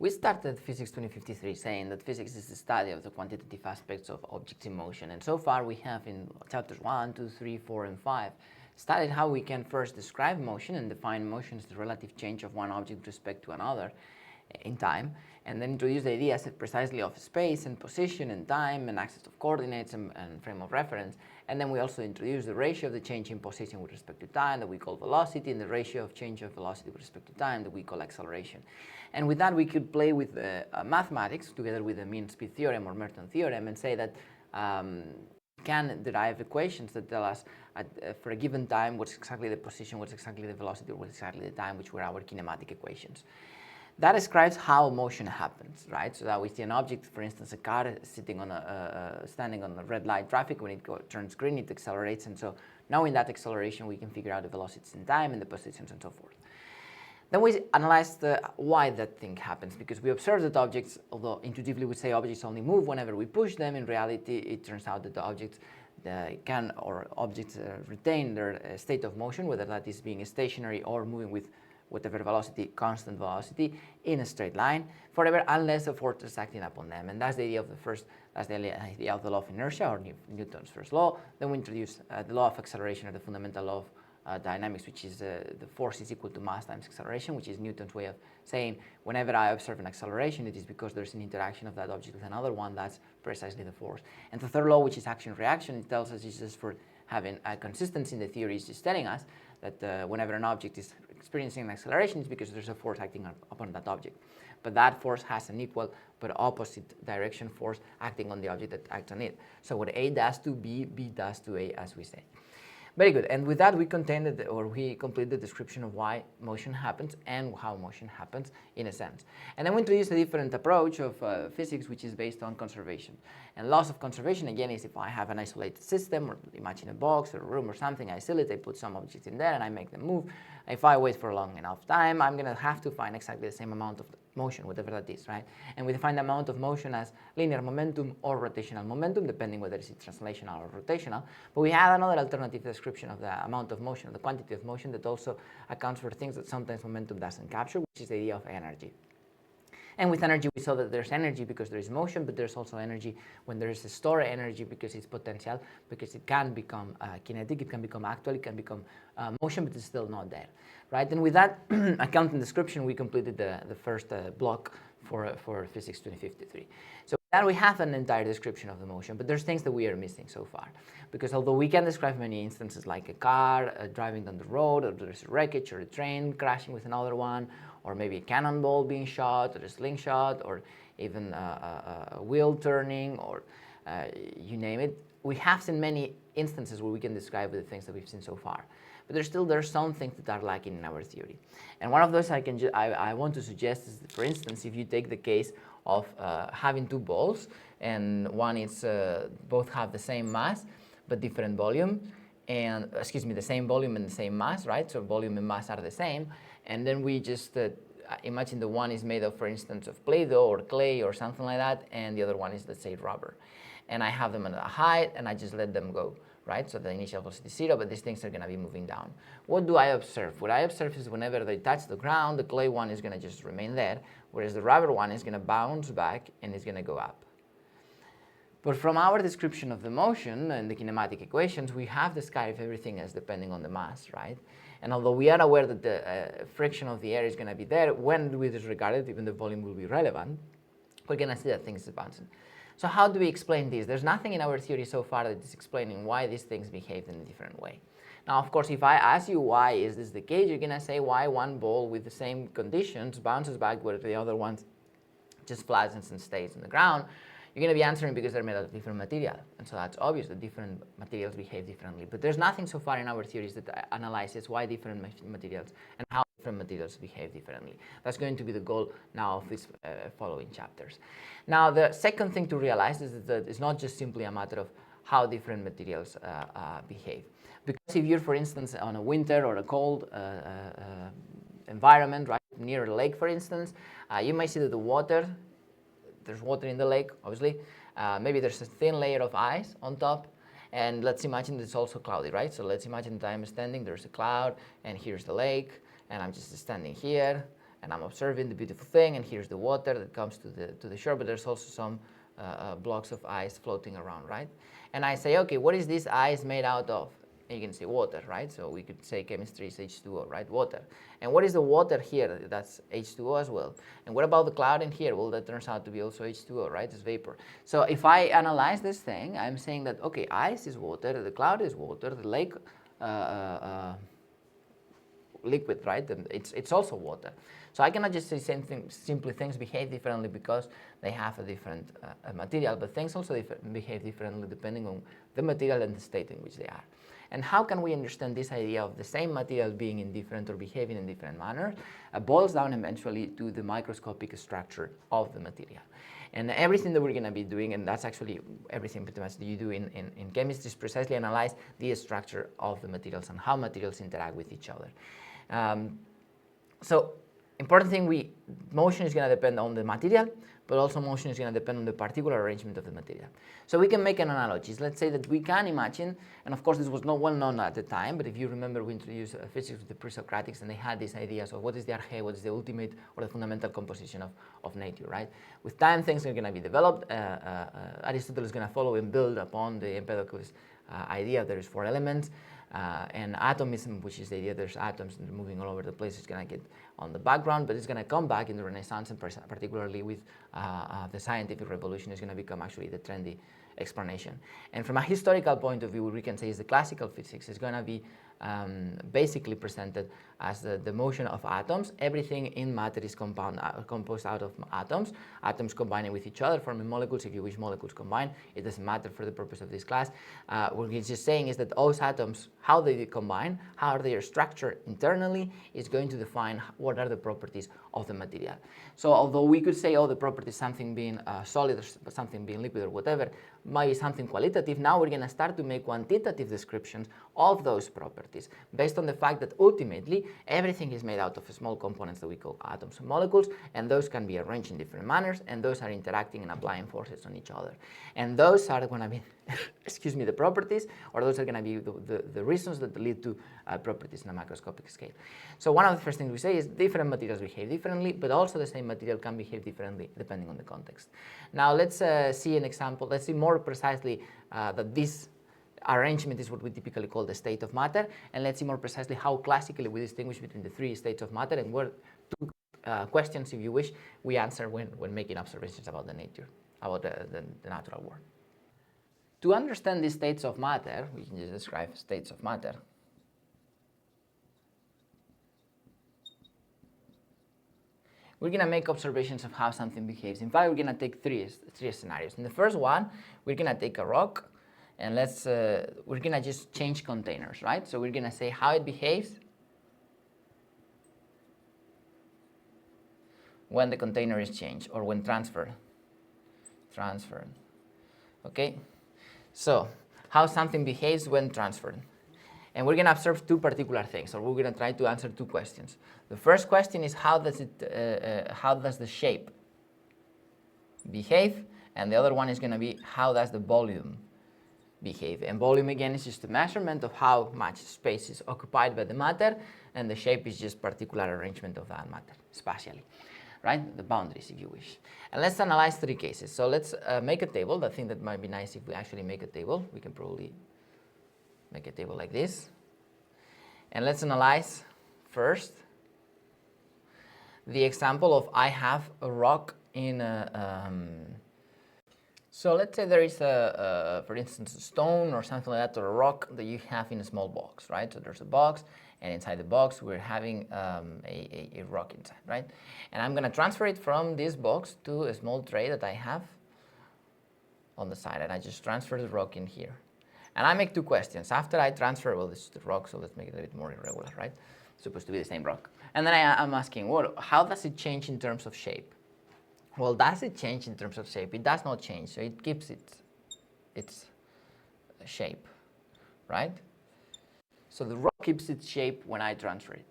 We started Physics 2053 saying that physics is the study of the quantitative aspects of objects in motion, and so far we have in chapters 1, 2, 3, 4, and 5 studied how we can first describe motion and define motion as the relative change of one object with respect to another in time, and then introduce the ideas precisely of space and position and time and access of coordinates and frame of reference. And then we also introduce the ratio of the change in position with respect to time that we call velocity, and the ratio of change of velocity with respect to time that we call acceleration. And with that we could play with mathematics together with the mean speed theorem or Merton theorem and say that can derive equations that tell us for a given time what's exactly the position, what's exactly the velocity, or what's exactly the time, which were our kinematic equations. That describes how motion happens, right? So that we see an object, for instance, a car sitting on standing on a red light traffic. When it turns green, it accelerates, and so knowing that acceleration, we can figure out the velocities in time and the positions and so forth. Then we analyze why that thing happens, because we observe that objects, although intuitively we say objects only move whenever we push them, in reality it turns out that the objects retain their state of motion, whether that is being stationary or moving with whatever velocity, constant velocity, in a straight line forever, unless a force is acting upon them. And that's the idea of that's the idea of the law of inertia, or Newton's first law. Then we introduce the law of acceleration, or the fundamental law of dynamics, which is the force is equal to mass times acceleration, which is Newton's way of saying whenever I observe an acceleration, it is because there's an interaction of that object with another one. That's precisely the force. And the third law, which is action-reaction, it tells us it's just for having a consistency in the theory, is just telling us that whenever an object is experiencing an acceleration, it's because there's a force acting upon that object. But that force has an equal but opposite direction force acting on the object that acts on it. So what A does to B, B does to A, as we say. Very good. And with that, we complete the description of why motion happens and how motion happens in a sense. And then we introduce a different approach of physics, which is based on conservation. And laws of conservation, again, is if I have an isolated system, or imagine a box or a room or something, I isolate, I put some objects in there and I make them move. If I wait for a long enough time, I'm going to have to find exactly the same amount of motion, whatever that is, right? And we define the amount of motion as linear momentum or rotational momentum, depending whether it's translational or rotational. But we have another alternative description of the amount of motion, the quantity of motion, that also accounts for things that sometimes momentum doesn't capture, which is the idea of energy. And with energy, we saw that there's energy because there is motion, but there's also energy when there is a stored energy because it's potential, because it can become kinetic, it can become actual, it can become motion, but it's still not there, right? And with that account and description, we completed the first block for Physics 2053. So now we have an entire description of the motion, but there's things that we are missing so far. Because although we can describe many instances like a car driving down the road, or there's a wreckage, or a train crashing with another one, or maybe a cannonball being shot, or a slingshot, or even a wheel turning, or you name it. We have seen many instances where we can describe the things that we've seen so far. But there's some things that are lacking in our theory. And one of those I want to suggest is, for instance, if you take the case of having two balls, and one is both have the same mass but different volume, and the same volume and the same mass, right? So volume and mass are the same, and then we just imagine the one is made of, for instance, of Play-Doh or clay or something like that, and the other one is, let's say, rubber. And I have them at a height, and I just let them go, right? So the initial velocity is 0, but these things are going to be moving down. What do I observe? What I observe is whenever they touch the ground, the clay one is going to just remain there, whereas the rubber one is going to bounce back and is going to go up. But from our description of the motion and the kinematic equations, we have described everything as depending on the mass, right? And although we are aware that the friction of the air is going to be there, when we disregard it, even the volume will be relevant, we're going to see that things are bouncing. So how do we explain this? There's nothing in our theory so far that is explaining why these things behave in a different way. Now, of course, if I ask you why is this the case, you're going to say why one ball with the same conditions bounces back where the other one just flattens and stays on the ground. You're going to be answering because they're made out of different material. And so that's obvious that different materials behave differently. But there's nothing so far in our theories that analyzes why different materials and how different materials behave differently. That's going to be the goal now of these following chapters. Now, the second thing to realize is that it's not just simply a matter of how different materials behave. Because if you're, for instance, on a winter or a cold environment, right, near a lake, for instance, you might see that there's water in the lake, obviously. Maybe there's a thin layer of ice on top, and let's imagine it's also cloudy, right? So let's imagine that I'm standing, there's a cloud, and here's the lake, and I'm just standing here, and I'm observing the beautiful thing, and here's the water that comes to the shore, but there's also some blocks of ice floating around, right? And I say, okay, what is this ice made out of? And you can say water, right? So we could say chemistry is H2O, right? Water. And what is the water here? That's H2O as well. And what about the cloud in here? Well, that turns out to be also H2O, right? It's vapor. So if I analyze this thing, I'm saying that, okay, ice is water, the cloud is water, the lake liquid, right? And it's also water. So I cannot just say same thing, simply things behave differently because they have a different material, but things also behave differently depending on the material and the state in which they are. And how can we understand this idea of the same material being in different or behaving in different manners? Boils down eventually to the microscopic structure of the material. And everything that we're going to be doing, and that's actually everything pretty much that you do in chemistry, is precisely analyze the structure of the materials and how materials interact with each other. So important thing, motion is going to depend on the material, but also motion is going to depend on the particular arrangement of the material. So we can make an analogy. Let's say that we can imagine, and of course this was not well known at the time, but if you remember, we introduced physics with the pre-Socratics, and they had these ideas of what is the arche, what is the ultimate or the fundamental composition of nature, right? With time, things are going to be developed. Aristotle is going to follow and build upon the Empedocles idea. There is 4 elements. And atomism, which is the idea there's atoms moving all over the place, is going to get on the background, but it's going to come back in the Renaissance, and particularly with the scientific revolution is going to become actually the trendy explanation. And from a historical point of view, what we can say is the classical physics is going to be basically presented as the motion of atoms. Everything in matter is composed out of atoms. Atoms combining with each other, forming molecules. If you wish molecules combine, it doesn't matter for the purpose of this class. What we're just saying is that those atoms, how they combine, how they are structured internally, is going to define what are the properties of the material. So although we could say, oh, the property is something being solid or something being liquid or whatever, might be something qualitative, now we're going to start to make quantitative descriptions of those properties based on the fact that ultimately everything is made out of small components that we call atoms and molecules, and those can be arranged in different manners, and those are interacting and applying forces on each other. And those are going to be, excuse me, the properties, or those are going to be the reasons that lead to properties in a macroscopic scale. So one of the first things we say is different materials behave differently, but also the same material can behave differently depending on the context. Now let's see an example. Let's see more precisely that this arrangement is what we typically call the state of matter, and let's see more precisely how classically we distinguish between the 3 states of matter, and what 2 questions, if you wish, we answer when making observations about the nature, about the natural world. To understand these states of matter, we can just describe states of matter. We're going to make observations of how something behaves. In fact, we're going to take three scenarios. In the first one, we're going to take a rock, and we're going to just change containers, right? So we're going to say how it behaves when the container is changed, or when transferred. Okay? So how something behaves when transferred. And we're going to observe 2 particular things, or we're going to try to answer 2 questions. The first question is how does the shape behave, and the other one is going to be how does the volume behave. And volume, again, is just a measurement of how much space is occupied by the matter, and the shape is just particular arrangement of that matter spatially, right? The boundaries, if you wish. And let's analyze 3 cases. So let's make a table. I think that might be nice if we actually make a table. We can probably make a table like this. And let's analyze first the example of I have a rock in a so let's say there is for instance, a stone or something like that, or a rock that you have in a small box, right? So there's a box, and inside the box we're having a rock inside, right? And I'm going to transfer it from this box to a small tray that I have on the side, and I just transfer the rock in here. And I make 2 questions. After I transfer, well, this is the rock, so let's make it a bit more irregular, right? It's supposed to be the same rock. And then I'm asking, well, how does it change in terms of shape? Well, does it change in terms of shape? It does not change, so it keeps its shape, right? So the rock keeps its shape when I transfer it.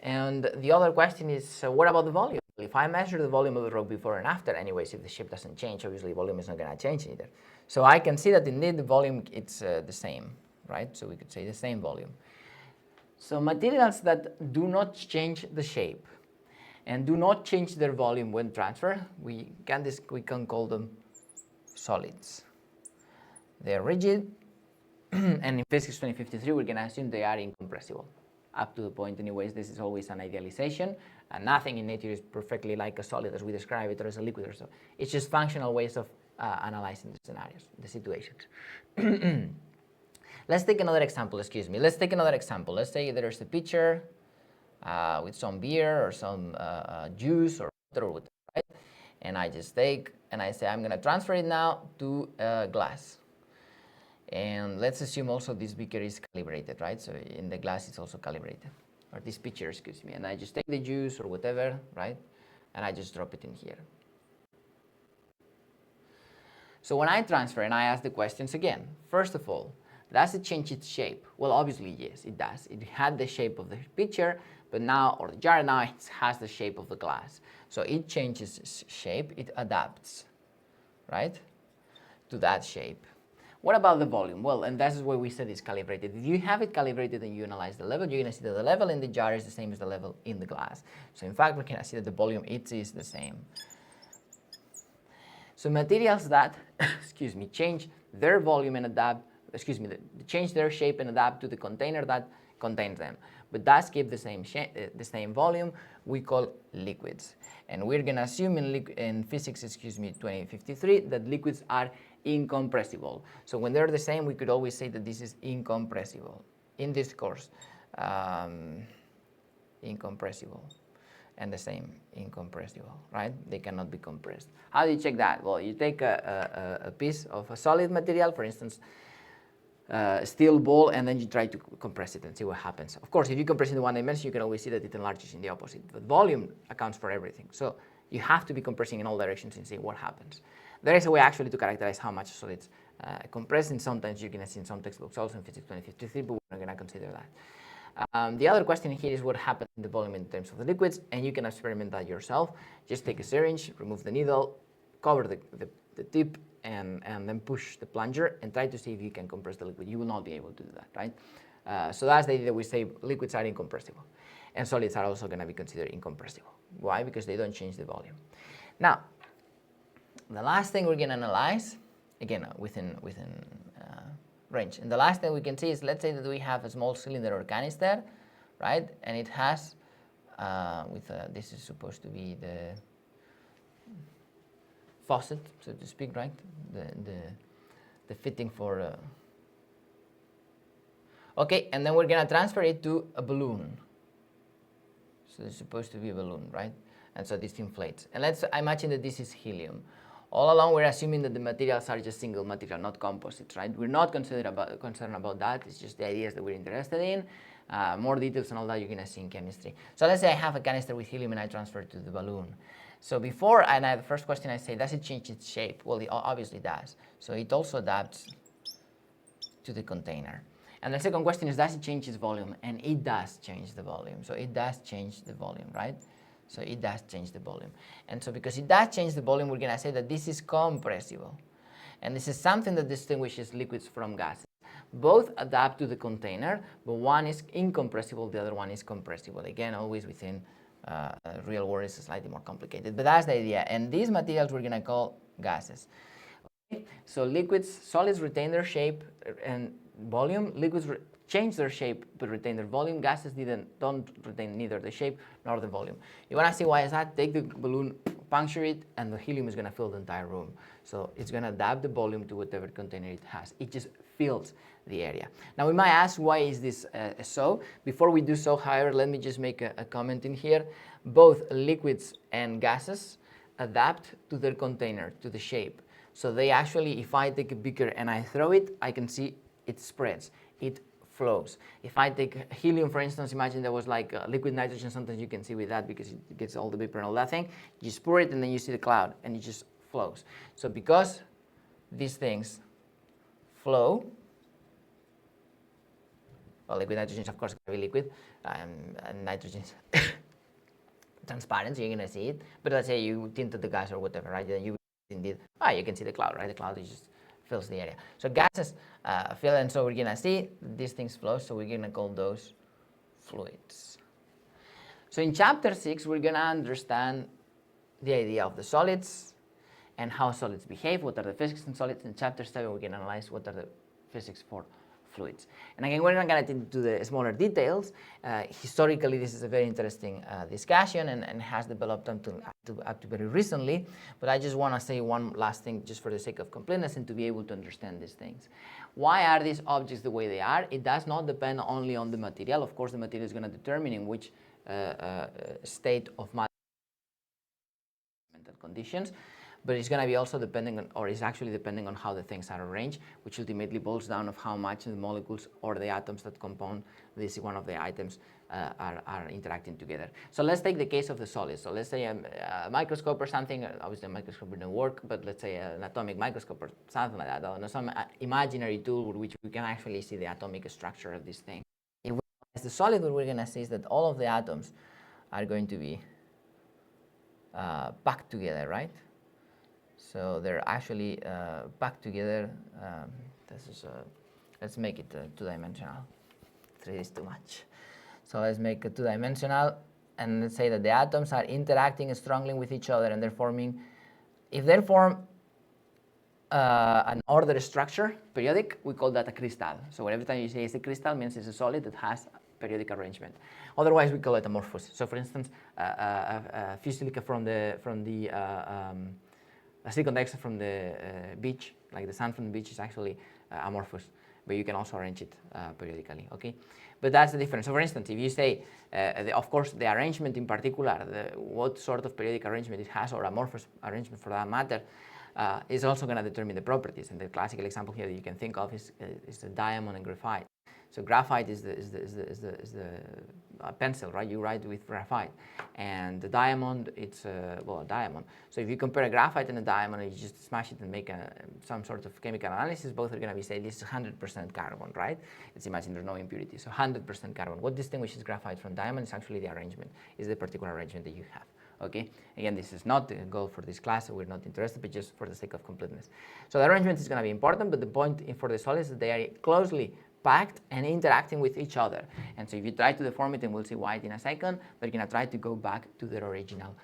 And the other question is, so what about the volume? If I measure the volume of the rock before and after, anyways, if the shape doesn't change, obviously volume is not going to change either. So I can see that indeed the volume, it's the same, right? So we could say the same volume. So materials that do not change the shape and do not change their volume when transferred, we can call them solids. They're rigid, and in physics 2053, we're going to assume they are incompressible. Up to the point, anyways, this is always an idealization, and nothing in nature is perfectly like a solid as we describe it, or as a liquid or so. It's just functional ways of analyzing the scenarios, the situations. Let's take another example, Let's take another example. Let's say there's a pitcher with some beer or some juice or water or whatever, right? And I just take and I say I'm going to transfer it now to glass. And let's assume also this beaker is calibrated, right? So in the glass it's also calibrated, or this pitcher, and I just take the juice or whatever, right? And I just drop it in here. So when I transfer and I ask the questions again, first of all, does it change its shape? Well, obviously, yes, it does. It had the shape of the pitcher, but now, or the jar, now it has the shape of the glass. So it changes its shape, it adapts, right, to that shape. What about the volume? Well, and that's where we said it's calibrated. If you have it calibrated and you analyze the level, you're going to see that the level in the jar is the same as the level in the glass. So in fact, we can see that the volume is the same. So materials that, change their volume and adapt, change their shape and adapt to the container that contains them, but does keep the same volume, we call liquids. And we're going to assume in physics, 2053, that liquids are incompressible. So when they're the same, we could always say that this is incompressible. In this course, incompressible, and the same, incompressible, right? They cannot be compressed. How do you check that? Well, you take a piece of a solid material, for instance, a steel ball, and then you try to compress it and see what happens. Of course, if you compress it in one dimension, you can always see that it enlarges in the opposite. But volume accounts for everything. So you have to be compressing in all directions and see what happens. There is a way actually to characterize how much solids compress, and sometimes you're going to see in some textbooks also in physics 2053, but we're not going to consider that. The other question here is what happens in the volume in terms of the liquids, and you can experiment that yourself. Just take a syringe, remove the needle, cover the tip, and then push the plunger and try to see if you can compress the liquid. You will not be able to do that, right? So that's the idea that we say liquids are incompressible, and solids are also going to be considered incompressible. Why? Because they don't change the volume. Now, the last thing we're going to analyze, again, within range. And the last thing we can see is, let's say that we have a small cylinder or canister, right? And it has, this is supposed to be the faucet, so to speak, right? The fitting for, okay, and then we're going to transfer it to a balloon. So it's supposed to be a balloon, right? And so this inflates. And let's imagine that this is helium. All along, we're assuming that the materials are just single material, not composites, right? We're not concerned about that. It's just the ideas that we're interested in. More details and all that you're going to see in chemistry. So let's say I have a canister with helium and I transfer it to the balloon. So before, the first question I say, does it change its shape? Well, it obviously does. So it also adapts to the container. And the second question is, does it change its volume? And it does change the volume. So it does change the volume, right? So it does change the volume. And so because it does change the volume, we're going to say that this is compressible. And this is something that distinguishes liquids from gases. Both adapt to the container, but one is incompressible, the other one is compressible. Again, always within real world is slightly more complicated, but that's the idea. And these materials we're going to call gases. Okay? So liquids, solids retain their shape and volume. Liquids change their shape but retain their volume. Gases don't retain neither the shape nor the volume. You want to see why is that? Take the balloon, puncture it, and the helium is going to fill the entire room. So it's going to adapt the volume to whatever container it has. It just fills the area. Now we might ask, why is this so? Before we do so, however, let me just make a comment in here. Both liquids and gases adapt to their container, to the shape. So they actually, if I take a beaker and I throw it, I can see it spreads. It flows. If I take helium, for instance, imagine there was like liquid nitrogen, sometimes you can see with that because it gets all the vapor and all that thing. You just pour it and then you see the cloud and it just flows. So because these things flow, well, liquid nitrogen is of course going to be liquid, and nitrogen is transparent, so you're going to see it. But let's say you tinted the gas or whatever, right? Then you indeed, you can see the cloud, right? The cloud is just fills the area. So gases fill, and so we're going to see these things flow, so we're going to call those fluids. So in chapter 6, we're going to understand the idea of the solids and how solids behave, what are the physics in solids. In chapter 7, we can analyze what are the physics for fluids. And again, we're not going to get into the smaller details. Historically, this is a very interesting discussion and has developed up to very recently. But I just want to say one last thing just for the sake of completeness and to be able to understand these things. Why are these objects the way they are? It does not depend only on the material. Of course, the material is going to determine in which state of matter conditions, but it's going to be also depending on, or is actually depending on how the things are arranged, which ultimately boils down of how much the molecules or the atoms that compose this one of the items are interacting together. So let's take the case of the solids. So let's say a microscope or something. Obviously, a microscope wouldn't work, but let's say an atomic microscope or something like that. I don't know, some imaginary tool with which we can actually see the atomic structure of this thing. If we analyze the solid, what we're going to see is that all of the atoms are going to be packed together, right? So they're actually packed together. This is let's make it two-dimensional. 3D is too much. So let's make it two-dimensional, and let's say that the atoms are interacting strongly with each other, and they're forming. If they form an ordered structure, periodic, we call that a crystal. So every time you say it's a crystal, means it's a solid that has periodic arrangement. Otherwise, we call it amorphous. So, for instance, a few silica from the silicon dioxide from the beach, like the sand from the beach, is actually amorphous, but you can also arrange it periodically. Okay, but that's the difference. So, for instance, if you say, of course, the arrangement in particular, what sort of periodic arrangement it has, or amorphous arrangement for that matter, is also going to determine the properties. And the classical example here that you can think of is the diamond and graphite. So graphite is the pencil, right? You write with graphite, and the diamond, it's a diamond. So if you compare a graphite and a diamond, and you just smash it and make some sort of chemical analysis, both are going to be say this is 100% carbon, right? Let's imagine there's no impurity, so 100% carbon. What distinguishes graphite from diamond is actually the arrangement, is the particular arrangement that you have. Okay, again, this is not the goal for this class, so we're not interested, but just for the sake of completeness. So the arrangement is going to be important, but the point for the solids is that they are closely packed and interacting with each other. And so if you try to deform it, and we'll see why in a second, they're going to try to go back to their original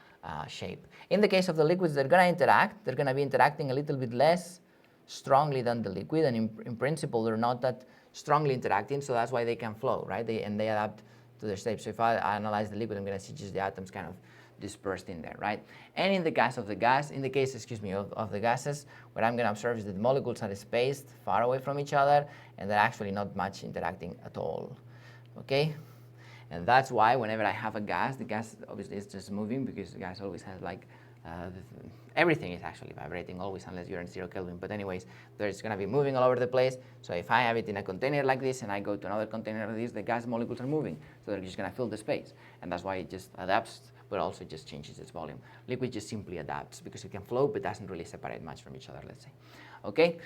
shape. In the case of the liquids, they're going to interact. They're going to be interacting a little bit less strongly than the liquid, and in principle, they're not that strongly interacting, so that's why they can flow, right? They adapt to their shape. So if I analyze the liquid, I'm going to see just the atoms kind of dispersed in there, right? And in the case of the gas, of the gases, what I'm going to observe is that the molecules are spaced far away from each other, and they're actually not much interacting at all, okay? And that's why whenever I have a gas, the gas obviously is just moving, because the gas always has like, everything is actually vibrating always, unless you're in 0 Kelvin. But anyways, there's going to be moving all over the place. So if I have it in a container like this, and I go to another container like this, the gas molecules are moving. So they're just going to fill the space. And that's why it just adapts, but also just changes its volume. Liquid just simply adapts because it can flow, but doesn't really separate much from each other, let's say. Okay,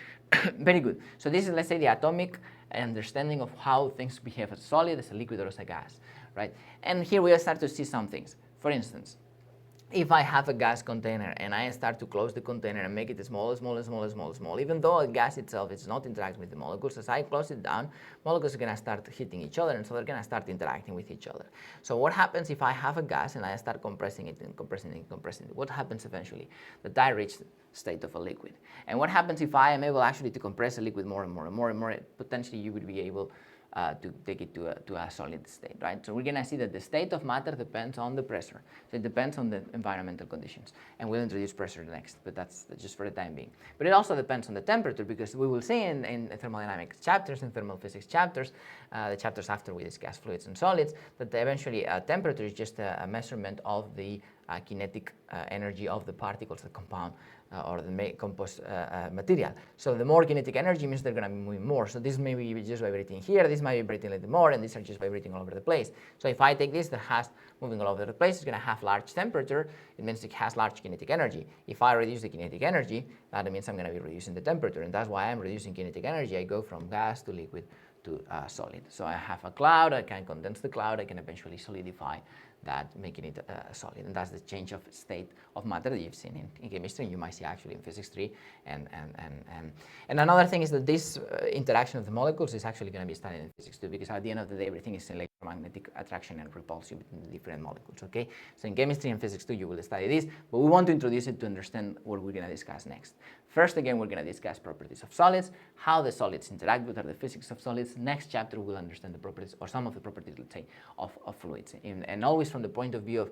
very good. So this is, let's say, the atomic understanding of how things behave as a solid, as a liquid, or as a gas, right? And here we start to see some things. For instance, if I have a gas container and I start to close the container and make it small, even though the gas itself is not interacting with the molecules, as I close it down, molecules are going to start hitting each other, and so they're going to start interacting with each other. So what happens if I have a gas and I start compressing it and compressing it and compressing it? What happens eventually? That I reach the state of a liquid. And what happens if I am able actually to compress a liquid more and more and more and more? Potentially you would be able to take it to a solid state, right? So we're going to see that the state of matter depends on the pressure. So it depends on the environmental conditions. And we'll introduce pressure next, but that's just for the time being. But it also depends on the temperature, because we will see in thermodynamics chapters and thermal physics chapters, the chapters after we discuss fluids and solids, that eventually temperature is just a measurement of the kinetic energy of the particles, the compound or the composed material. So the more kinetic energy means they're going to be moving more. So this may be just vibrating here, this might be vibrating a little more, and these are just vibrating all over the place. So if I take this that has moving all over the place, it's going to have large temperature, it means it has large kinetic energy. If I reduce the kinetic energy, that means I'm going to be reducing the temperature, and that's why I'm reducing kinetic energy. I go from gas to liquid to solid. So I have a cloud, I can condense the cloud, I can eventually solidify that, making it solid. And that's the change of state of matter that you've seen in chemistry, and you might see actually in physics 3. And another thing is that this interaction of the molecules is actually going to be studied in physics 2, because at the end of the day, everything is in magnetic attraction and repulsion between the different molecules, okay? So in chemistry and physics too, you will study this, but we want to introduce it to understand what we're going to discuss next. First, again, we're going to discuss properties of solids, how the solids interact, what are the physics of solids. Next chapter, we'll understand the properties, or some of the properties, let's say, of fluids. And always from the point of view of,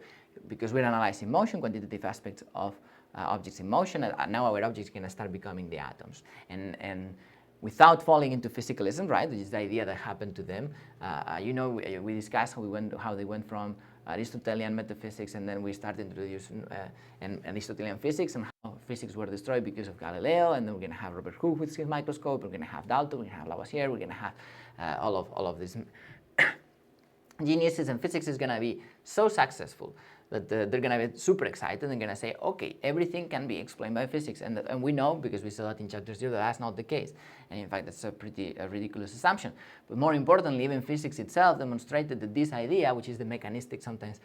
because we're analyzing motion, quantitative aspects of objects in motion, and now our objects are going to start becoming the atoms. And without falling into physicalism, right, which is the idea that happened to them. You know, we discussed how they went from Aristotelian metaphysics, and then we started introducing Aristotelian physics, and how physics were destroyed because of Galileo, and then we're going to have Robert Hooke with his microscope, we're going to have Dalton, we're going to have Lavoisier, we're going to have all of these geniuses, and physics is going to be so successful that they're going to be super excited and going to say, okay, everything can be explained by physics. And we know, because we saw that in chapter 0, that that's not the case. And in fact, that's a pretty ridiculous assumption. But more importantly, even physics itself demonstrated that this idea, which is the mechanistic, sometimes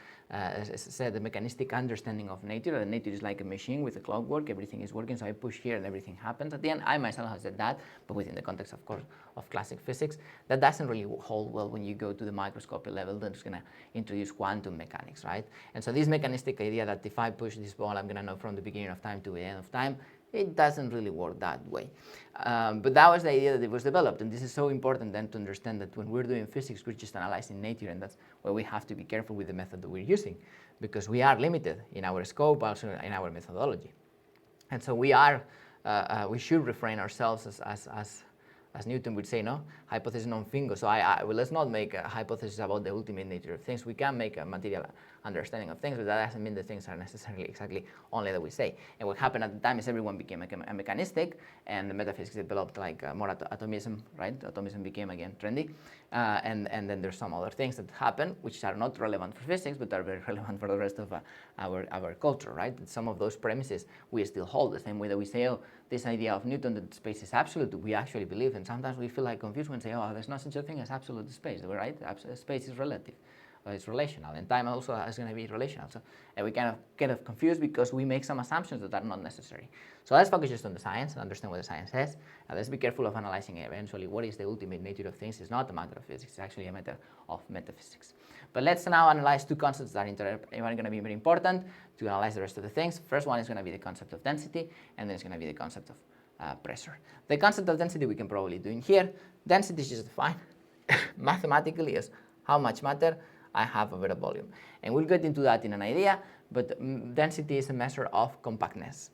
said, the mechanistic understanding of nature, that nature is like a machine with a clockwork, everything is working, so I push here and everything happens. At the end, I myself have said that, but within the context, of course, of classic physics, that doesn't really hold well when you go to the microscopic level. Then it's going to introduce quantum mechanics, right? And so this mechanistic idea that if I push this ball, I'm going to know from the beginning of time to the end of time, it doesn't really work that way. But that was the idea that it was developed, and this is so important then to understand that when we're doing physics, we're just analyzing nature, and that's why we have to be careful with the method that we're using, because we are limited in our scope, also in our methodology. And so we we should refrain ourselves as Newton would say, no, hypothesis non fingo. So well, let's not make a hypothesis about the ultimate nature of things. We can make a material understanding of things, but that doesn't mean that things are necessarily exactly only that we say. And what happened at the time is everyone became a mechanistic, and the metaphysics developed like more atomism, right? Atomism became again trendy, and then there's some other things that happen which are not relevant for physics, but are very relevant for the rest of our culture, right? And some of those premises we still hold, the same way that we say, oh, this idea of Newton that space is absolute, we actually believe, and sometimes we feel like confused when we say, oh, there's no such a thing as absolute space, right? Space is relative. It's relational, and time also is going to be relational. So, and we kind of confused because we make some assumptions that are not necessary. So let's focus just on the science and understand what the science says. And let's be careful of analyzing eventually what is the ultimate nature of things. It's not a matter of physics, it's actually a matter of metaphysics. But let's now analyze two concepts that are going to be very important to analyze the rest of the things. First one is going to be the concept of density, and then it's going to be the concept of pressure. The concept of density we can probably do in here. Density is just defined mathematically as how much matter I have over a volume. And we'll get into that in an idea, but density is a measure of compactness.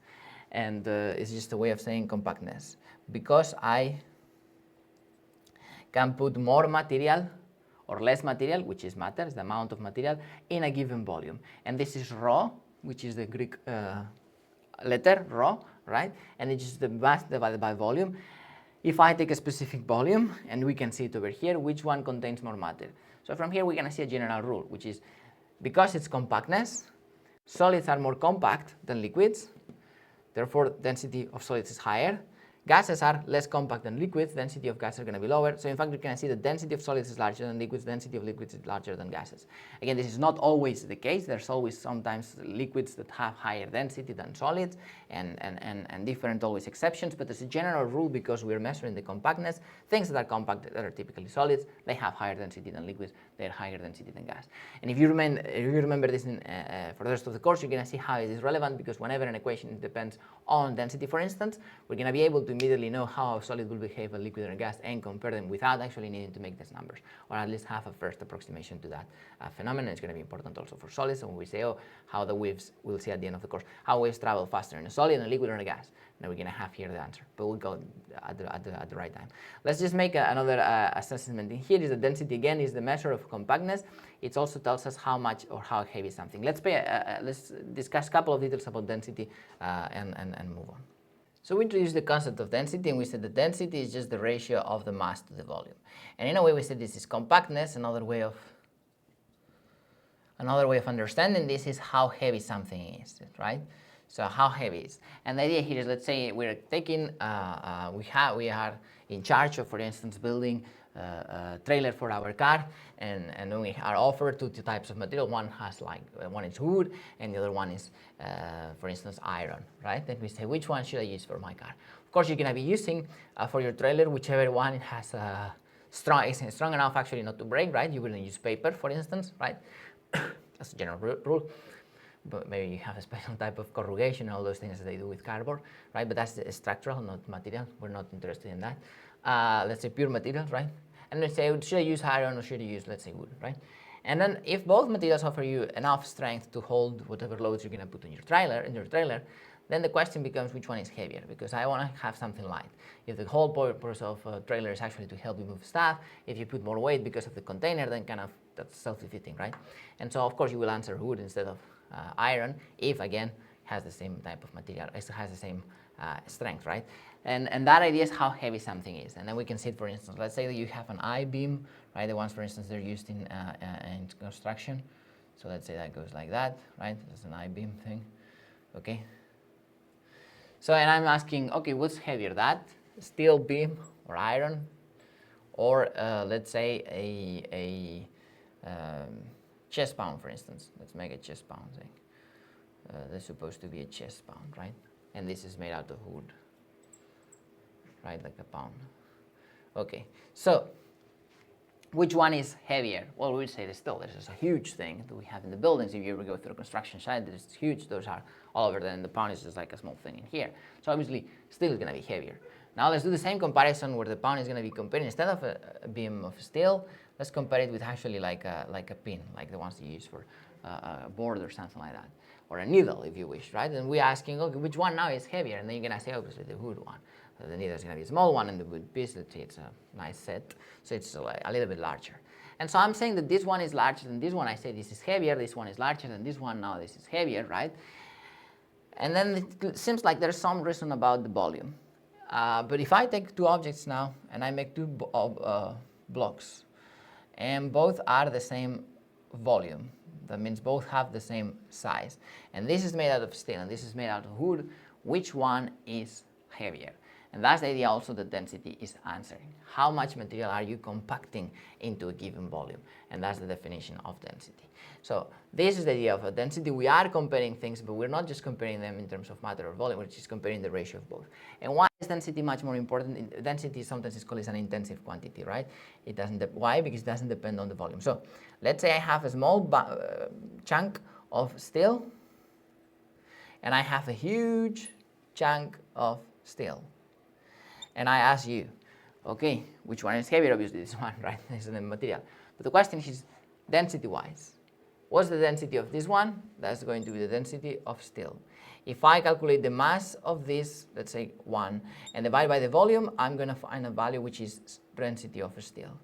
And it's just a way of saying compactness. Because I can put more material or less material, which is matter, is the amount of material, in a given volume. And this is rho, which is the Greek letter, rho, right? And it's just the mass divided by volume. If I take a specific volume, and we can see it over here, which one contains more matter? So from here we're going to see a general rule, which is because it's compactness, solids are more compact than liquids, therefore density of solids is higher. Gases are less compact than liquids, density of gases are going to be lower. So in fact, we can see the density of solids is larger than liquids, density of liquids is larger than gases. Again, this is not always the case. There's always sometimes liquids that have higher density than solids, and different always exceptions. But as a general rule, because we're measuring the compactness, things that are compact, that are typically solids, they have higher density than liquids, they're higher density than gas. And if you remember this for the rest of the course, you're going to see how it is relevant, because whenever an equation depends on density, for instance, we're going to be able to immediately know how a solid will behave, a liquid or a gas, and compare them without actually needing to make these numbers, or at least have a first approximation to that phenomenon. It's going to be important also for solids. So when we say, oh, how the waves, we'll see at the end of the course, how waves travel faster in a solid, in a liquid, or in a gas. Now we're going to have here the answer, but we'll go at the right time. Let's just make another assessment in here. Is the density, again, is the measure of compactness. It also tells us how much or how heavy something. Let's discuss a couple of details about density and move on. So we introduced the concept of density, and we said the density is just the ratio of the mass to the volume. And in a way we said this is compactness. Another way of understanding this is how heavy something is, right? So how heavy is. And the idea here is, let's say we're taking, we are in charge of, for instance, building a trailer for our car, and then we are offered two types of material. One has one is wood, and the other one is, for instance, iron, right? Then we say, which one should I use for my car? Of course, you're going to be using for your trailer whichever one has strong enough actually not to break, right? You wouldn't use paper, for instance, right? That's a general rule. But maybe you have a special type of corrugation, all those things that they do with cardboard, right? But that's structural, not material. We're not interested in that. Let's say pure materials, right? And let's say, should I use iron or should I use, let's say, wood, right? And then if both materials offer you enough strength to hold whatever loads you're going to put in your trailer, then the question becomes which one is heavier, because I want to have something light. If the whole purpose of a trailer is actually to help you move stuff, if you put more weight because of the container, then kind of that's self-defeating, right? And so of course you will answer wood instead of iron if, again, has the same type of material, it has the same strength, right? And that idea is how heavy something is. And then we can see it, for instance, let's say that you have an I-beam, right? The ones, for instance, they're used in construction. So let's say that goes like that, right? That's an I-beam thing, okay? So, and I'm asking, okay, what's heavier, that steel beam or iron, or let's say a chest pound, for instance. Let's make a chest pound thing. That's supposed to be a chest pound, right? And this is made out of wood, right, like a pound. Okay, so which one is heavier? Well, we would say the steel. This is a huge thing that we have in the buildings. If you ever go through a construction site, it's huge. Those are all over there, and the pound is just like a small thing in here. So obviously, steel is going to be heavier. Now let's do the same comparison where the pound is going to be compared. Instead of a beam of steel, let's compare it with actually like a pin, like the ones you use for a board or something like that, or a needle if you wish, right? And we're asking, okay, which one now is heavier? And then you're going to say, obviously, the wood one. The needle is going to be a small one, and the wood piece, it's a nice set, so it's a little bit larger. And so I'm saying that this one is larger than this one. I say this is heavier, this one is larger than this one, now this is heavier, right? And then it seems like there's some reason about the volume. But if I take two objects now, and I make two blocks, and both are the same volume, that means both have the same size, and this is made out of steel, and this is made out of wood, which one is heavier? And that's the idea also that density is answering. How much material are you compacting into a given volume? And that's the definition of density. So this is the idea of a density. We are comparing things, but we're not just comparing them in terms of matter or volume, we're just comparing the ratio of both. And why is density much more important? Density sometimes is called as an intensive quantity, right? It doesn't, why? Because it doesn't depend on the volume. So let's say I have a small chunk of steel, and I have a huge chunk of steel. And I ask you, okay, which one is heavier? Obviously this one, right? This is the material. But the question is density-wise. What's the density of this one? That's going to be the density of steel. If I calculate the mass of this, let's say 1, and divide by the volume, I'm going to find a value which is density of steel.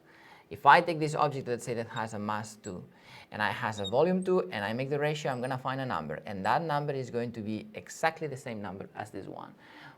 If I take this object, let's say that has a mass 2, and it has a volume 2, and I make the ratio, I'm going to find a number. And that number is going to be exactly the same number as this one.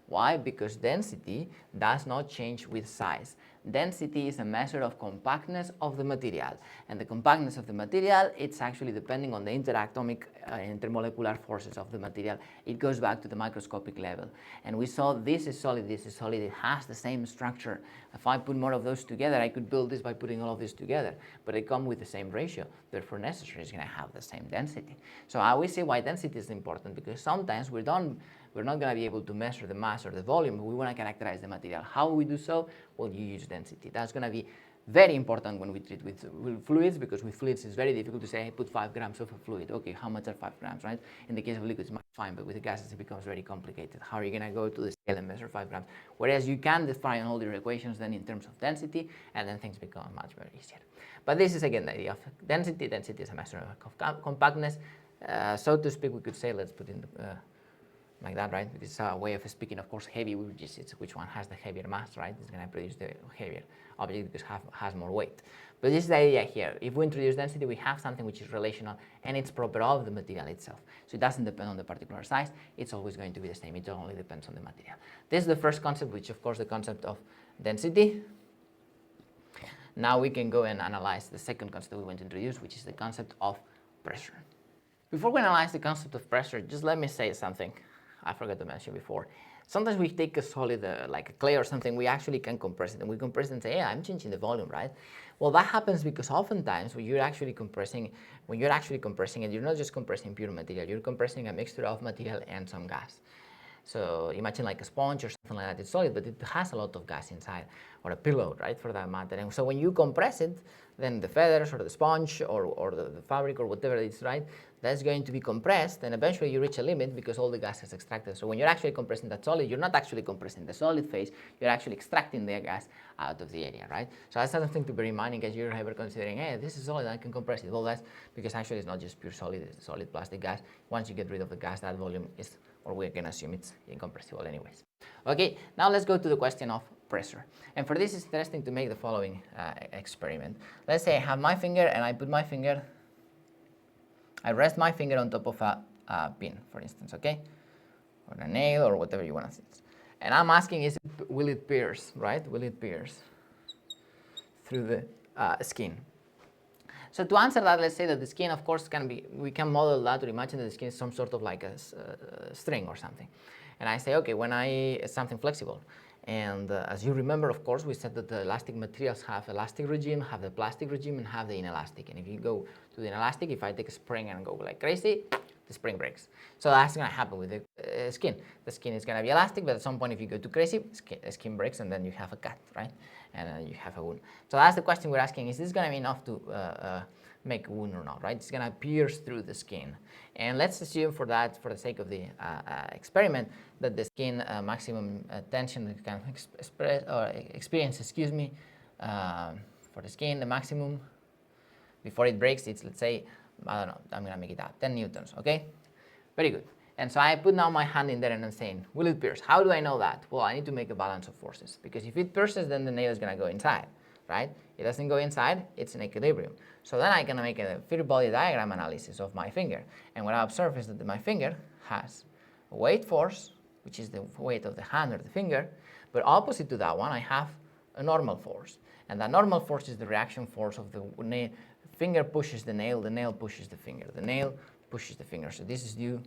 Why? Because density does not change with size. Density is a measure of compactness of the material. And the compactness of the material, it's actually depending on the interatomic intermolecular forces of the material. It goes back to the microscopic level. And we saw this is solid, it has the same structure. If I put more of those together, I could build this by putting all of this together. But they come with the same ratio. Therefore, necessarily, it's going to have the same density. So I always say why density is important, because sometimes we're not going to be able to measure the mass or the volume, but we want to characterize the material. How we do so? Well, you use density. That's going to be very important when we treat with fluids, because with fluids it's very difficult to say, hey, put 5 grams of a fluid. Okay, how much are 5 grams, right? In the case of liquids, it's fine, but with the gases it becomes very complicated. How are you going to go to the scale and measure 5 grams? Whereas you can define all your equations then in terms of density, and then things become much very easier. But this is again the idea of density. Density is a measure of compactness. So to speak, we could say, let's put in the like that, right? It's a way of speaking. Of course, heavy, it's which one has the heavier mass, right? It's going to produce the heavier object because it has more weight. But this is the idea here. If we introduce density, we have something which is relational, and it's proper of the material itself. So it doesn't depend on the particular size. It's always going to be the same. It only depends on the material. This is the first concept, which of course the concept of density. Now we can go and analyze the second concept we want to introduce, which is the concept of pressure. Before we analyze the concept of pressure, just let me say something I forgot to mention before. Sometimes we take a solid, like a clay or something, we actually can compress it, and we compress it and say, yeah, I'm changing the volume, right? Well, that happens because oftentimes when you're actually compressing it, you're not just compressing pure material, you're compressing a mixture of material and some gas. So imagine like a sponge or something like that. It's solid, but it has a lot of gas inside. or a pillow, right, for that matter. And so when you compress it, then the feathers or the sponge or the fabric or whatever it is, right, that's going to be compressed, and eventually you reach a limit because all the gas is extracted. So when you're actually compressing that solid, you're not actually compressing the solid phase, you're actually extracting the gas out of the area, right? So that's something to bear in mind in case you're ever considering, hey, this is solid, I can compress it. Well, that's because actually it's not just pure solid, it's solid plastic gas. Once you get rid of the gas, that volume is, or we can assume it's incompressible anyways. Okay, now let's go to the question of pressure. And for this, it's interesting to make the following experiment. Let's say I have my finger and I put my finger, I rest my finger on top of a pin, for instance, okay? Or a nail or whatever you want to say. And I'm asking, will it pierce, right? Will it pierce through the skin? So to answer that, let's say that the skin, of course, we can model that or imagine that the skin is some sort of like a string or something. And I say, okay, it's something flexible. And as you remember, of course, we said that the elastic materials have elastic regime, have the plastic regime, and have the inelastic. And if you go to the inelastic, if I take a spring and go like crazy, the spring breaks. So that's going to happen with the skin. The skin is going to be elastic, but at some point, if you go too crazy, skin breaks, and then you have a cut, right? And you have a wound. So that's the question we're asking: is this going to be enough to make a wound or not, right? It's going to pierce through the skin. And let's assume for that, for the sake of the experiment, that the skin maximum tension can experience, for the skin, the maximum before it breaks, it's, let's say, I don't know, I'm going to make it up, 10 newtons, okay? Very good. And so I put now my hand in there and I'm saying, will it pierce? How do I know that? Well, I need to make a balance of forces, because if it pierces, then the nail is going to go inside, right? It doesn't go inside, it's in equilibrium. So then I can make a free body diagram analysis of my finger. And what I observe is that my finger has a weight force, which is the weight of the hand or the finger, but opposite to that one, I have a normal force. And that normal force is the reaction force of the nail. Finger pushes the nail pushes the finger, the nail pushes the finger. So this is due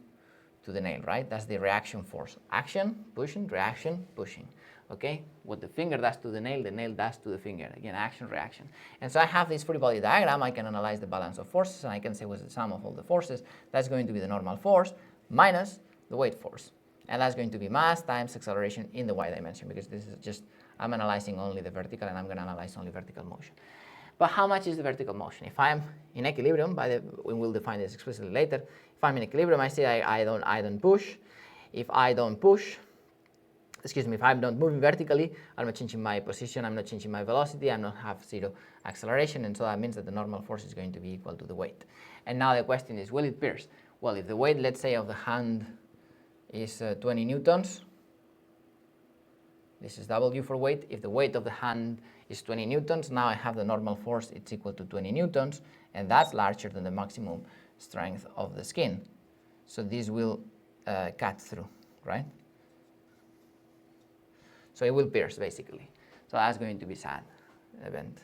to the nail, right? That's the reaction force. Action, pushing, reaction, pushing. Okay? What the finger does to the nail does to the finger. Again, action, reaction. And so I have this free body diagram. I can analyze the balance of forces, and I can say what's the sum of all the forces. That's going to be the normal force minus the weight force. And that's going to be mass times acceleration in the y dimension, because this is just, I'm analyzing only the vertical, and I'm going to analyze only vertical motion. But how much is the vertical motion? If I'm in equilibrium, we will define this explicitly later. If I'm in equilibrium, I say I don't push. If I don't push, if I'm not moving vertically, I'm not changing my position, I'm not changing my velocity, I'm not have zero acceleration, and so that means that the normal force is going to be equal to the weight. And now the question is, will it pierce? Well, if the weight, let's say, of the hand is 20 newtons, this is W for weight. If the weight of the hand is 20 newtons, now I have the normal force, it's equal to 20 newtons, and that's larger than the maximum strength of the skin. So this will cut through, right? So it will pierce, basically. So that's going to be sad event.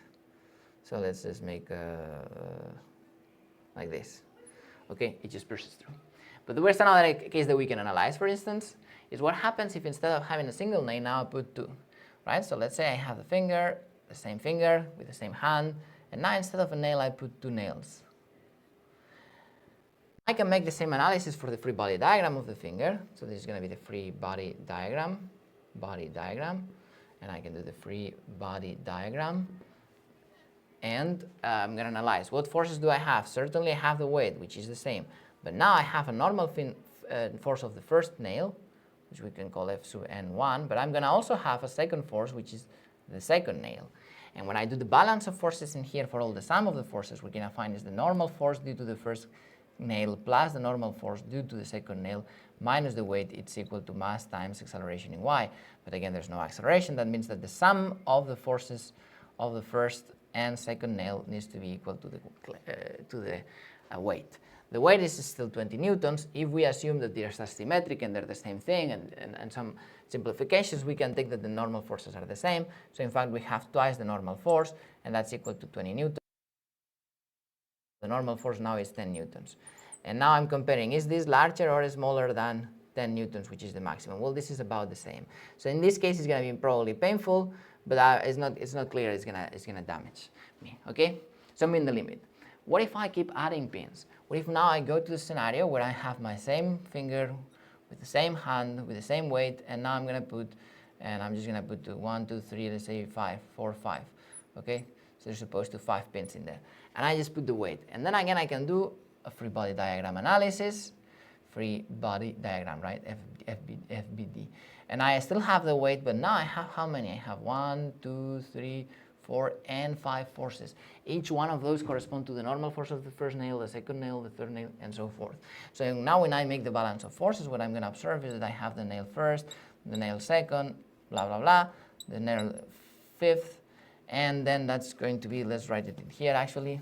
So let's just make like this. Okay, it just pierces through. But there's another case that we can analyze, for instance, is what happens if instead of having a single nail, now I put two, right? So let's say I have the same finger with the same hand, and now instead of a nail, I put two nails. I can make the same analysis for the free body diagram of the finger. So this is going to be the free body diagram, and I can do the free body diagram. And I'm going to analyze what forces do I have. Certainly I have the weight, which is the same. But now I have a normal force of the first nail, which we can call F sub n1, but I'm going to also have a second force, which is the second nail. And when I do the balance of forces in here for all the sum of the forces, we're going to find is the normal force due to the first nail plus the normal force due to the second nail minus the weight. It's equal to mass times acceleration in y. But again, there's no acceleration. That means that the sum of the forces of the first and second nail needs to be equal to the weight. The weight is still 20 newtons. If we assume that they're symmetric and they're the same thing, and some simplifications, we can take that the normal forces are the same. So in fact, we have twice the normal force, and that's equal to 20 newtons. The normal force now is 10 newtons. And now I'm comparing, is this larger or smaller than 10 newtons, which is the maximum? Well, this is about the same. So in this case, it's going to be probably painful, but it's not clear it's gonna damage me, okay? So I'm in the limit. What if I keep adding pins? What if now I go to the scenario where I have my same finger with the same hand, with the same weight, and now I'm going to put and I'm just going to put 1, 2, 3, let's say 5, 4, 5, okay? So there's supposed to 5 pins in there. And I just put the weight. And then again, I can do a free body diagram analysis, free body diagram, right? FBD. And I still have the weight, but now I have how many? I have 1, 2, 3, 4, and 5 forces. Each one of those correspond to the normal force of the first nail, the second nail, the third nail, and so forth. So now when I make the balance of forces, what I'm going to observe is that I have the nail first, the nail second, blah, blah, blah, the nail fifth, and then that's going to be, let's write it in here actually.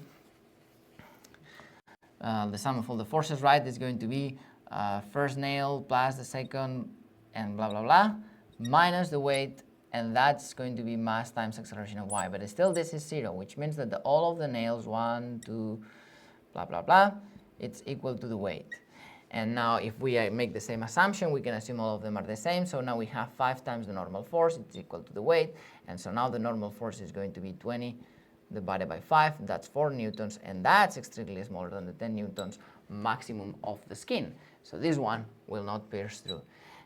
The sum of all the forces, right, is going to be first nail plus the second, and blah, blah, blah, minus the weight, and that's going to be mass times acceleration of y. But still this is 0, which means that all of the nails, 1, 2, blah, blah, blah, it's equal to the weight. And now if we make the same assumption, we can assume all of them are the same. So now we have 5 times the normal force, it's equal to the weight. And so now the normal force is going to be 20 divided by 5, that's 4 newtons, and that's extremely smaller than the 10 newtons maximum of the skin. So this one will not pierce through.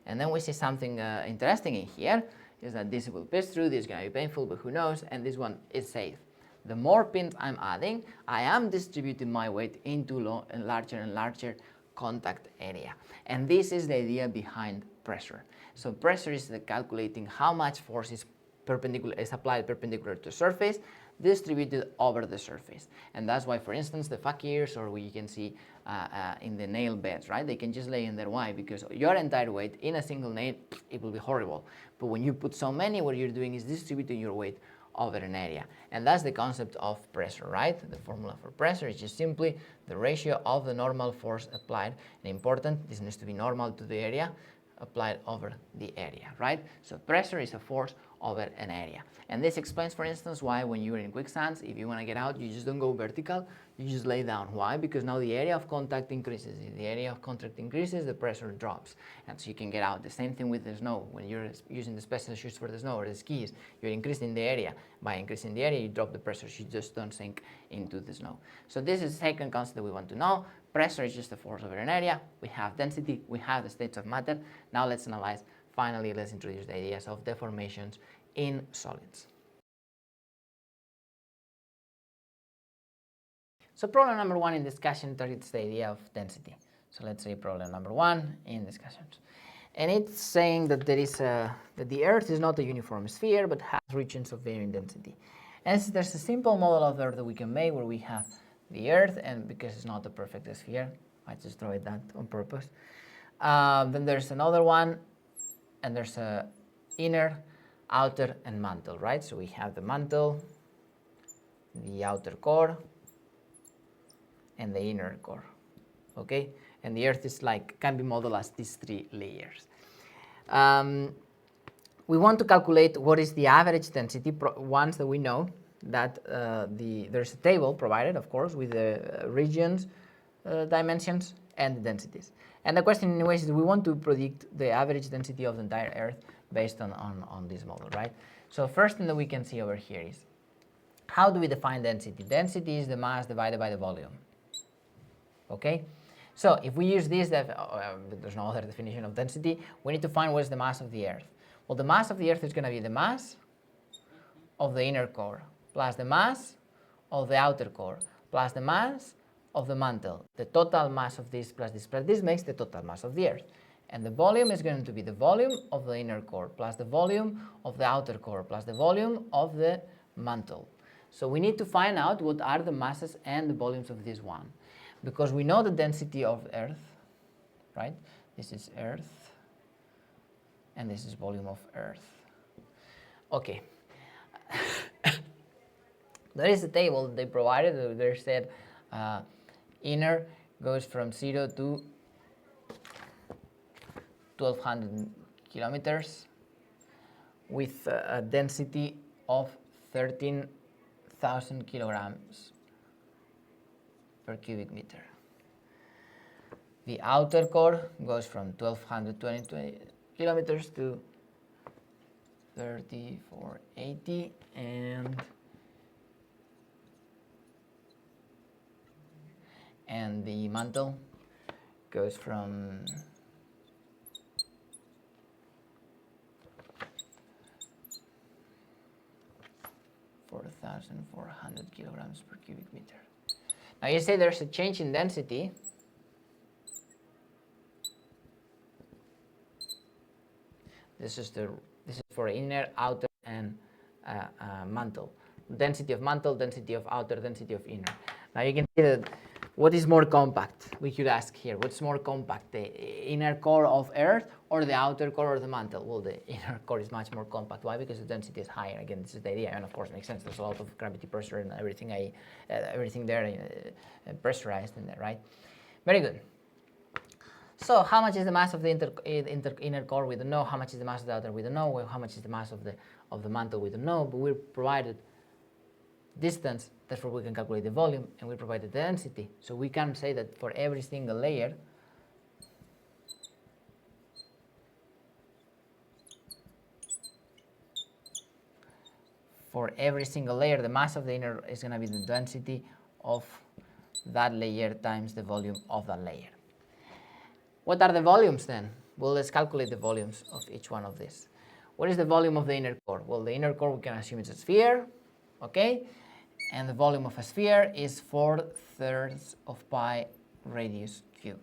And then we see something interesting in here, is that this will pierce through, this is going to be painful, but who knows, and this one is safe. The more pins I'm adding, I am distributing my weight into larger and larger contact area. And this is the idea behind pressure. So pressure is calculating how much force is applied perpendicular to the surface, distributed over the surface. And that's why, for instance, the fakirs, or we can see in the nail beds, right? They can just lay in there. Why? Because your entire weight in a single nail, it will be horrible. But when you put so many, what you're doing is distributing your weight over an area. And that's the concept of pressure, right? The formula for pressure is just simply the ratio of the normal force applied. And important, this needs to be normal to the area, applied over the area, right? So pressure is a force over an area. And this explains, for instance, why when you're in quicksands, if you want to get out, you just don't go vertical, you just lay down. Why? Because now the area of contact increases. If the area of contact increases, the pressure drops, and so you can get out. The same thing with the snow. When you're using the special shoes for the snow or the skis, you're increasing the area. By increasing the area, you drop the pressure, you just don't sink into the snow. So this is the second concept that we want to know. Pressure is just a force over an area. We have density, we have the states of matter. Now let's analyze. Finally, let's introduce the ideas of deformations in solids. So problem number 1 in discussion targets the idea of density. So let's say problem number 1 in discussions. And it's saying that that the Earth is not a uniform sphere, but has regions of varying density. And so there's a simple model of the Earth that we can make where we have the Earth, and because it's not a perfect sphere, I just draw it that on purpose. Then there's another one, and there's a inner, outer, and mantle, right? So we have the mantle, the outer core, and the inner core, okay? And the Earth is can be modeled as these 3 layers. We want to calculate what is the average density once that we know that there's a table provided, of course, with the regions, dimensions, and the densities. And the question anyways is we want to predict the average density of the entire Earth based on this model, right? So first thing that we can see over here is, how do we define density? Density is the mass divided by the volume, okay? So if we use this, there's no other definition of density, we need to find what is the mass of the Earth. Well, the mass of the Earth is going to be the mass of the inner core plus the mass of the outer core plus the mass of the mantle. The total mass of this plus this makes the total mass of the Earth. And the volume is going to be the volume of the inner core plus the volume of the outer core plus the volume of the mantle. So we need to find out what are the masses and the volumes of this one. Because we know the density of Earth, right? This is Earth, and this is volume of Earth. Okay. There is a table that they provided. They said inner goes from 0 to 1,200 kilometers with a density of 13,000 kilograms per cubic meter. The outer core goes from 1,220 kilometers to 3,480, and the mantle goes from 3,400 kilograms per cubic meter. Now you say there's a change in density. This is for inner, outer, and mantle. Density of mantle, density of outer, density of inner. Now you can see that what is more compact? We could ask here, what's more compact, the inner core of Earth or the outer core or the mantle? Well, the inner core is much more compact. Why? Because the density is higher. Again, this is the idea, and of course it makes sense. There's a lot of gravity pressure and everything there pressurized in there, right? Very good. So how much is the mass of the inner core? We don't know. How much is the mass of the outer? We don't know. How much is the mass of the mantle? We don't know. But we're provided distance, therefore we can calculate the volume, and we provided the density. So we can say that for every single layer, the mass of the inner is going to be the density of that layer times the volume of that layer. What are the volumes then? Well, let's calculate the volumes of each one of these. What is the volume of the inner core? Well, the inner core, we can assume it's a sphere, okay? And the volume of a sphere is 4/3 of pi radius cube.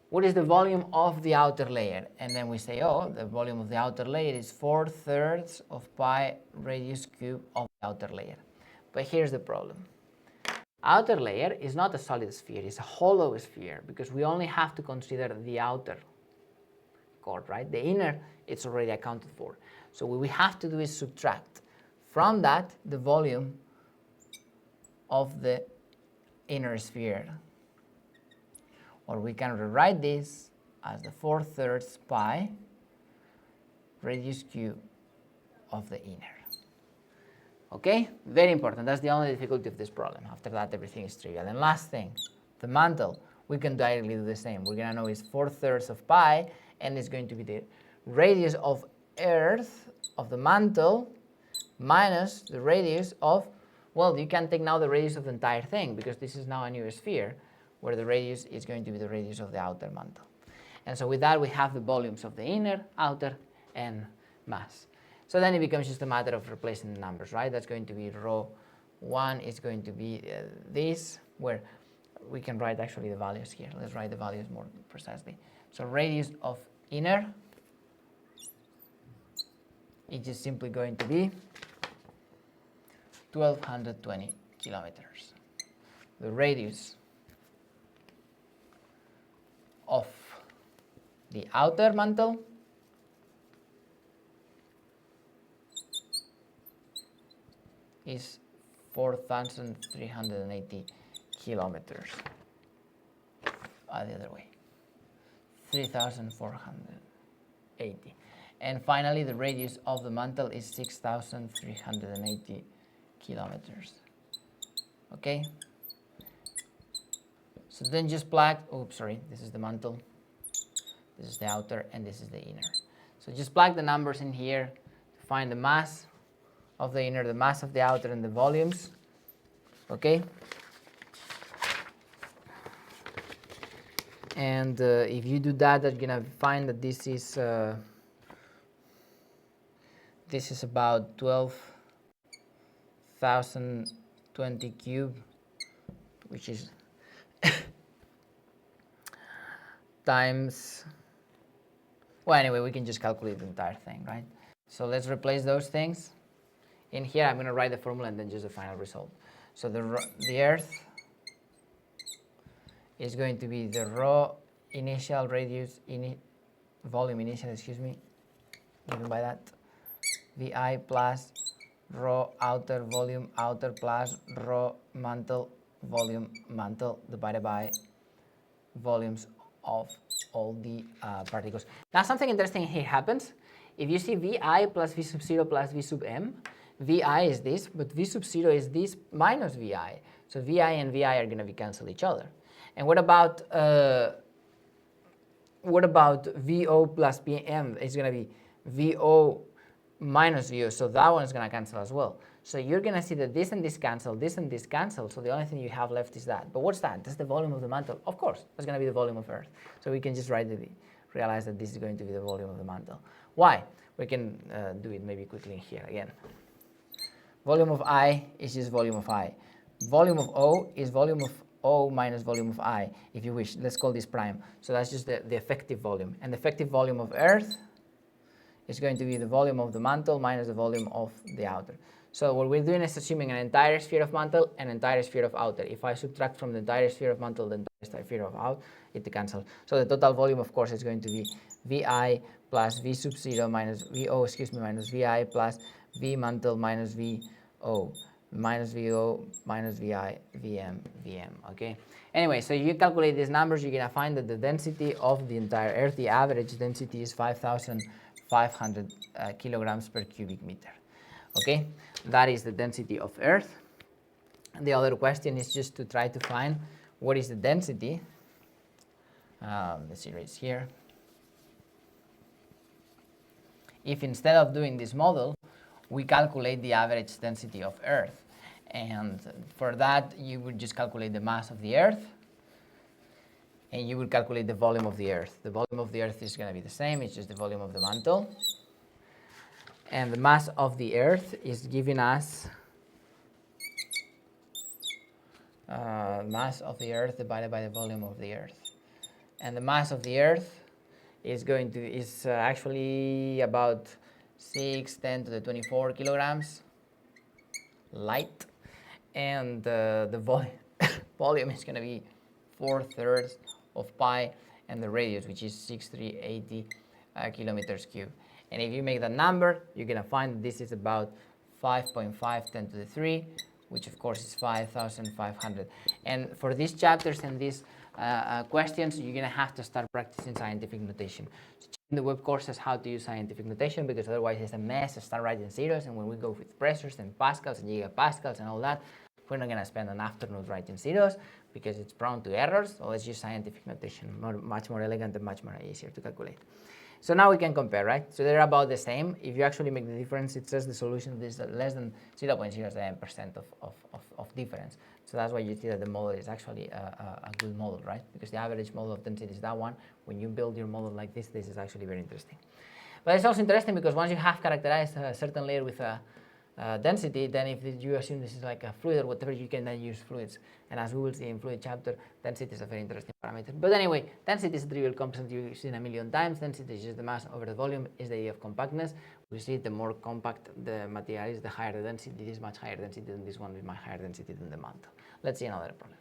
What is the volume of the outer layer? And then we say, oh, the volume of the outer layer is 4/3 of pi radius cube of the outer layer. But here's the problem. Outer layer is not a solid sphere, it's a hollow sphere, because we only have to consider the outer core, right? The inner, it's already accounted for. So what we have to do is subtract from that the volume of the inner sphere. Or we can rewrite this as the 4/3 pi radius cube of the inner. Okay, very important. That's the only difficulty of this problem. After that, everything is trivial. And last thing, the mantle, we can directly do the same. We're going to know it's 4/3 of pi, and it's going to be the radius of Earth, of the mantle, minus the radius of, well, you can take now the radius of the entire thing, because this is now a new sphere, where the radius is going to be the radius of the outer mantle. And so with that, we have the volumes of the inner, outer, and mass. So then it becomes just a matter of replacing the numbers, right? That's going to be rho 1 is going to be this, where we can write actually the values here. Let's write the values more precisely. So radius of inner is just simply going to be 1,220 kilometers. The radius of the outer mantle is 4,380 kilometers. The other way, 3,480. And finally, the radius of the mantle is 6,380 kilometers. Okay? So then just plug, oops, sorry, this is the mantle, this is the outer, and this is the inner. So just plug the numbers in here to find the mass of the inner, the mass of the outer, and the volumes. Okay? And if you do that, you're gonna find that this is about 12,020 cube, which is times, well, anyway, we can just calculate the entire thing, right? So let's replace those things. In here, I'm going to write the formula and then just the final result. So the Earth is going to be the rho initial radius, volume initial, excuse me, given by that, VI plus rho outer volume outer plus rho mantle volume mantle divided by volumes of all the particles. Now something interesting here happens. If you see VI plus V sub 0 plus V sub m, VI is this, but V sub 0 is this minus VI. So VI and VI are going to be cancel each other. And what about VO plus PM? It's going to be VO minus VO, so that one is going to cancel as well. So you're going to see that this and this cancel, this and this cancel, so the only thing you have left is that. But what's that? That's the volume of the mantle. Of course, that's going to be the volume of Earth. So we can just realize that this is going to be the volume of the mantle. Why? We can do it maybe quickly here again. Volume of I is just volume of I. Volume of O is volume of O minus volume of I, if you wish. Let's call this prime. So that's just the effective volume. And the effective volume of Earth is going to be the volume of the mantle minus the volume of the outer. So what we're doing is assuming an entire sphere of mantle and an entire sphere of outer. If I subtract from the entire sphere of mantle the entire sphere of out, it cancels. So the total volume, of course, is going to be Vi plus V sub 0 minus VO, minus Vi plus V mantle minus VO, minus VO minus Vi, Vm, Vm, okay? Anyway, so you calculate these numbers, you're going to find that the density of the entire Earth, the average density is 5,500 kilograms per cubic meter. Okay, that is the density of Earth. And the other question is just to try to find what is the density. Let's erase here. If instead of doing this model, we calculate the average density of Earth. And for that, you would just calculate the mass of the Earth, and you would calculate the volume of the Earth. The volume of the Earth is going to be the same, it's just the volume of the mantle. And the mass of the Earth is giving us mass of the Earth divided by the volume of the Earth. And the mass of the Earth is actually about 6×10 to the 24 kilograms light, and the volume is going to be 4/3 of pi, and the radius, which is 6,380 kilometers cubed. And if you make that number, you're going to find that this is about 5.5 10 to the 3, which of course is 5,500. And for these chapters and these questions, you're going to have to start practicing scientific notation. So check in the web courses how to use scientific notation, because otherwise it's a mess. Start writing zeros, and when we go with pressures and pascals and gigapascals and all that, we're not going to spend an afternoon writing zeros because it's prone to errors. So let's use scientific notation, much more elegant and much more easier to calculate. So now we can compare, right? So they're about the same. If you actually make the difference, it says the solution is less than 0.07% of difference. So that's why you see that the model is actually a good model, right? Because the average model of density is that one. When you build your model like this is actually very interesting. But it's also interesting because once you have characterized a certain layer with a density, then if you assume this is like a fluid or whatever, you can then use fluids. And as we will see in fluid chapter, density is a very interesting parameter. But anyway, density is a trivial constant you've seen a million times. Density is just the mass over the volume, is the idea of compactness. We see the more compact the material is, the higher the density. This is much higher density than this one, with much higher density than the mantle. Let's see another problem.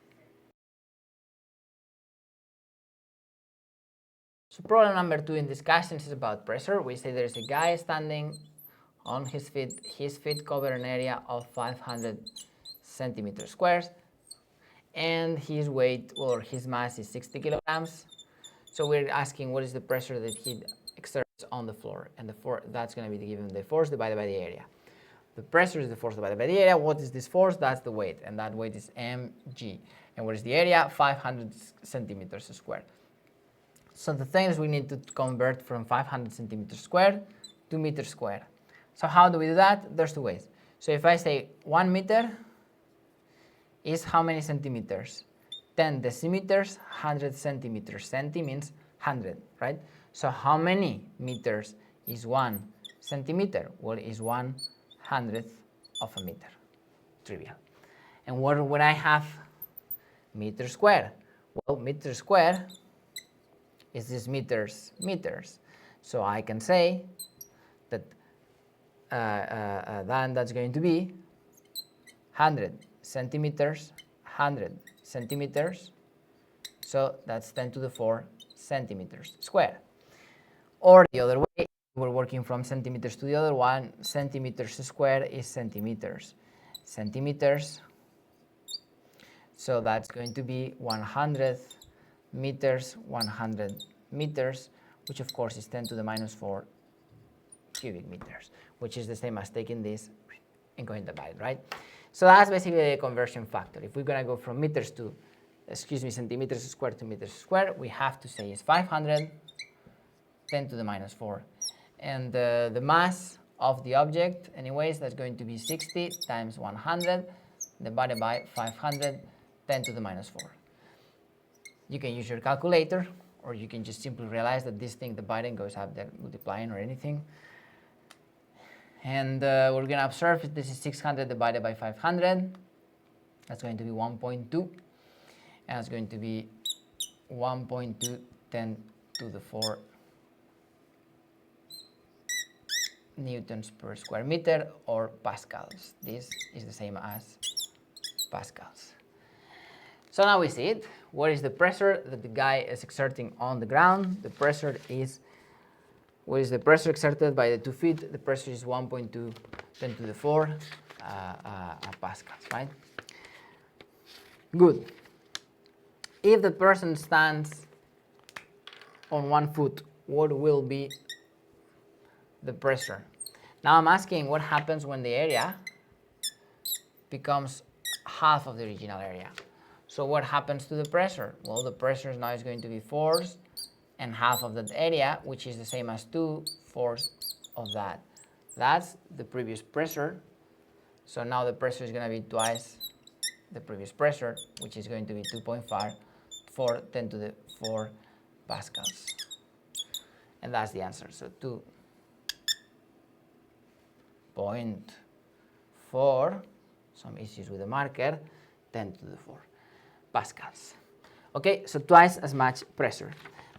So problem number 2 in discussions is about pressure. We say there's a guy standing on his feet. His feet cover an area of 500 centimeters squares, and his weight or his mass is 60 kilograms. So we're asking what is the pressure that he exerts on the floor, and that's going to be given the force divided by the area. The pressure is the force divided by the area. What is this force? That's the weight, and that weight is mg. And what is the area? 500 centimeters squared. So the thing is, we need to convert from 500 centimeters squared to meters squared. So how do we do that? There's 2 ways. So if I say 1 meter is how many centimeters? 10 decimeters, 100 centimeters. Centi means 100, right? So how many meters is 1 centimeter? Well, is 1/100th of a meter. Trivial. And what would I have? Meter squared. Well, meter squared is this meters. So I can say that then that's going to be 100 centimeters, 100 centimeters. So that's 10 to the 4 centimeters squared. Or the other way, we're working from centimeters to the other one. Centimeters squared is centimeters. So that's going to be 100 meters, 100 meters, which of course is 10 to the minus 4 cubic meters, which is the same as taking this and going to divide, right? So that's basically the conversion factor. If we're going to go from centimeters squared to meters squared, we have to say it's 500, 10 to the minus 4. And the mass of the object, anyways, that's going to be 60 times 100 divided by 500, 10 to the minus 4. You can use your calculator, or you can just simply realize that this thing dividing goes up there multiplying or anything. And we're going to observe if this is 600 divided by 500. That's going to be 1.2. And it's going to be 1.2 10 to the 4 newtons per square meter, or pascals. This is the same as pascals. So now we see it. What is the pressure that the guy is exerting on the ground? The pressure is, what is the pressure exerted by the 2 feet? The pressure is 1.2 10 to the 4 pascals, right? Good. If the person stands on 1 foot, what will be the pressure? Now I'm asking what happens when the area becomes half of the original area. So what happens to the pressure? Well, the pressure now is going to be force and half of that area, which is the same as 2 force of that. That's the previous pressure. So now the pressure is going to be twice the previous pressure, which is going to be 2.5 for 10 to the 4 pascals. And that's the answer. So 2.4, some issues with the marker, 10 to the 4 pascals. Okay, so twice as much pressure.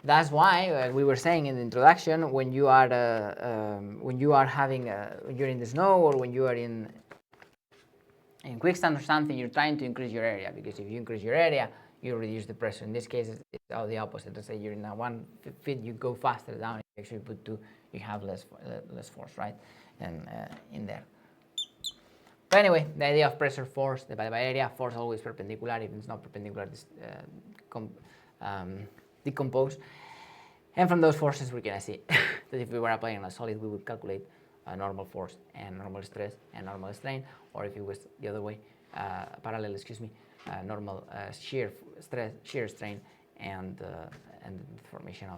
That's why we were saying in the introduction, when you are when you're in the snow, or when you are in quicksand or something, you're trying to increase your area, because if you increase your area, you reduce the pressure. In this case, it's all the opposite. Let's say you're in a 1 feet, you go faster down. You actually put 2, you have less force, right? And in there. But anyway, the idea of pressure, force divided by area. Force always perpendicular. If it's not perpendicular, decompose. And from those forces, we're gonna see that if we were applying a solid, we would calculate normal force and normal stress and normal strain, or if it was the other way, parallel, normal shear stress, shear strain, and the formation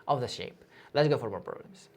of the shape. Let's go for more problems.